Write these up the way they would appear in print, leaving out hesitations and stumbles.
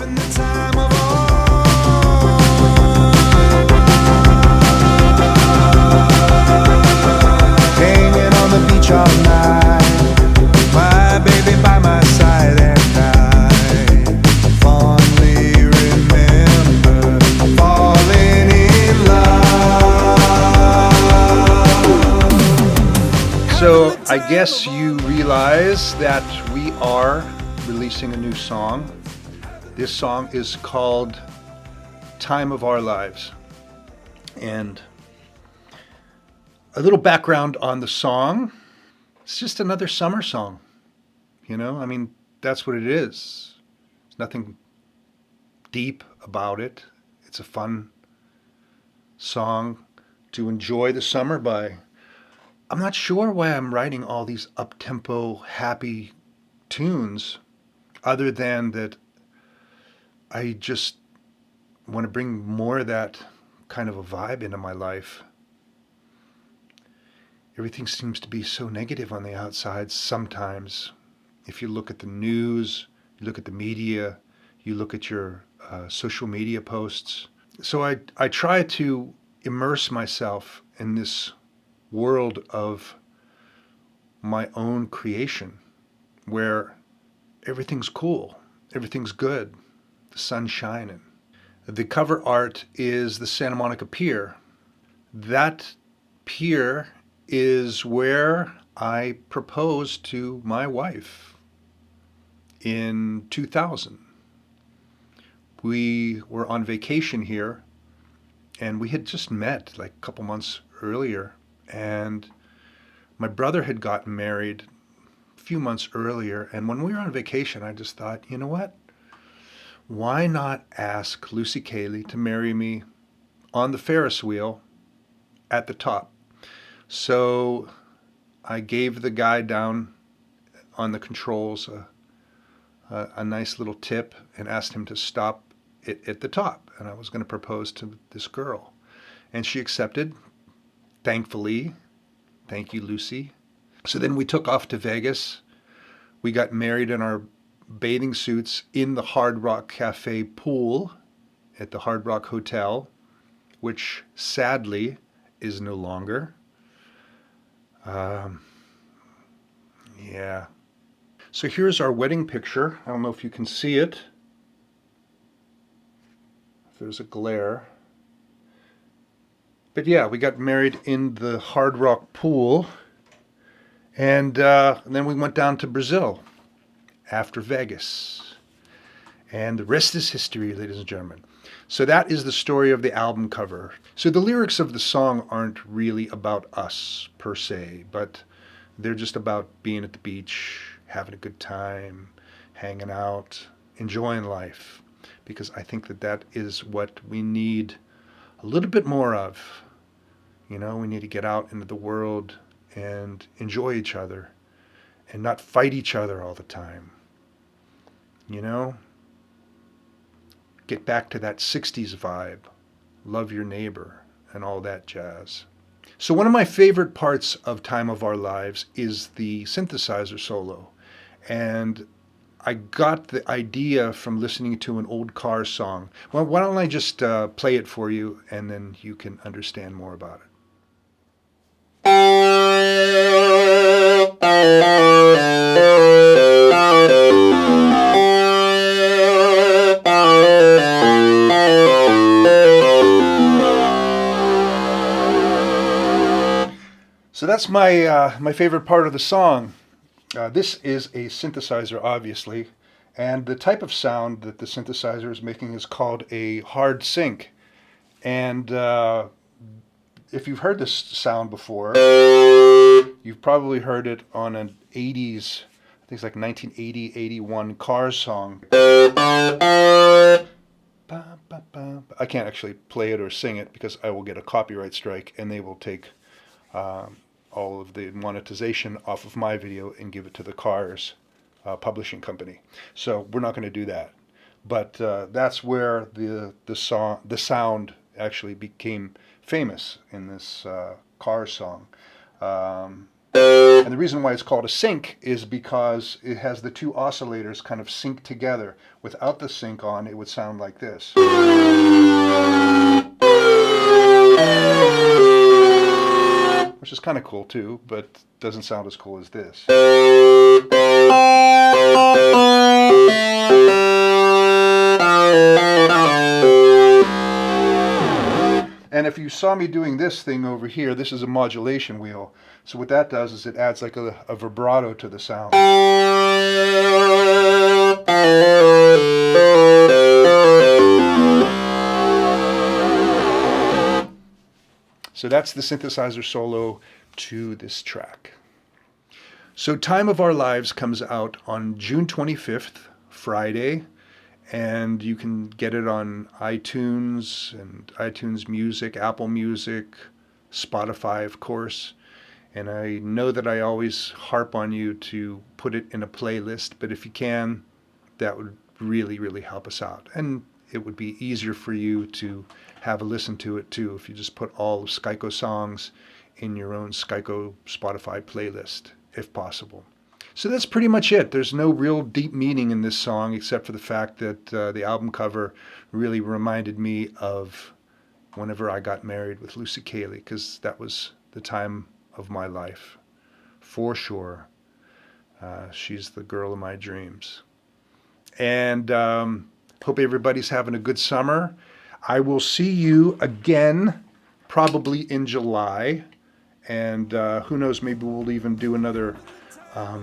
having the time of our hanging on the beach all night, my baby by my side, and I fondly remember falling in love. So I guess you realize that we are releasing a new song. This song is called Time of Our Lives. And a little background on the song. It's just another summer song. You know, I mean, that's what it is. There's nothing deep about it. It's a fun song to enjoy the summer by. I'm not sure why I'm writing all these up-tempo, happy tunes, other than that I just want to bring more of that kind of a vibe into my life. Everything seems to be so negative on the outside sometimes. If you look at the news, you look at the media, you look at your social media posts. So I try to immerse myself in this world of my own creation, where everything's cool, everything's good, the sun's shining. The cover art is the Santa Monica Pier. That pier is where I proposed to my wife in 2000. We were on vacation here, and we had just met like a couple months earlier, and my brother had gotten married a few months earlier, and when we were on vacation, I just thought, you know what? Why not ask Lucy Cayley to marry me on the Ferris wheel at the top? So I gave the guy down on the controls a nice little tip and asked him to stop it at the top. And I was going to propose to this girl. And she accepted, thankfully. Thank you, Lucy. So then we took off to Vegas. We got married in our bathing suits in the Hard Rock Cafe pool at the Hard Rock Hotel, which sadly is no longer. Yeah. So here's our wedding picture. I don't know if you can see it. If there's a glare. But yeah, we got married in the Hard Rock pool. And then we went down to Brazil after Vegas. And the rest is history, ladies and gentlemen. So that is the story of the album cover. So the lyrics of the song aren't really about us per se, but they're just about being at the beach, having a good time, hanging out, enjoying life. Because I think that that is what we need a little bit more of. You know, we need to get out into the world and enjoy each other and not fight each other all the time. You know? Get back to that 60s vibe, love your neighbor, and all that jazz. So one of my favorite parts of Time of Our Lives is the synthesizer solo. And I got the idea from listening to an old Cars song. Well, why don't I just play it for you, and then you can understand more about it. So that's my favorite part of the song. This is a synthesizer, obviously, and the type of sound that the synthesizer is making is called a hard sync. And if you've heard this sound before, you've probably heard it on an 80s, I think it's like 1980, 81 Cars song. I can't actually play it or sing it because I will get a copyright strike, and they will take all of the monetization off of my video and give it to the Cars publishing company. So we're not going to do that. But that's where the sound actually became famous in this Cars song. And the reason why it's called a sync is because it has the two oscillators kind of sync together. Without the sync on, it would sound like this. Which is kind of cool too, but doesn't sound as cool as this. And if you saw me doing this thing over here, this is a modulation wheel. So what that does is it adds like a vibrato to the sound. So that's the synthesizer solo to this track. So Time of Our Lives comes out on June 25th, Friday. And you can get it on iTunes and iTunes Music, Apple Music, Spotify, of course. And I know that I always harp on you to put it in a playlist, but if you can, that would really, really help us out. And it would be easier for you to have a listen to it too if you just put all of Skyko songs in your own Skyko Spotify playlist, if possible. So that's pretty much it. There's no real deep meaning in this song except for the fact that the album cover really reminded me of whenever I got married with Lucy Cayley, because that was the time of my life, for sure. She's the girl of my dreams. And hope everybody's having a good summer. I will see you again probably in July. And who knows, maybe we'll even do another a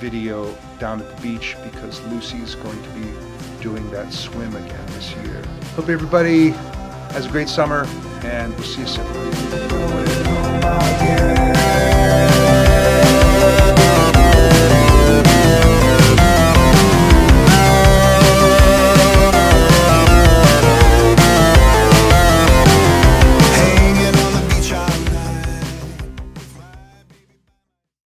video down at the beach because Lucy's going to be doing that swim again this year. Hope everybody has a great summer and we'll see you soon.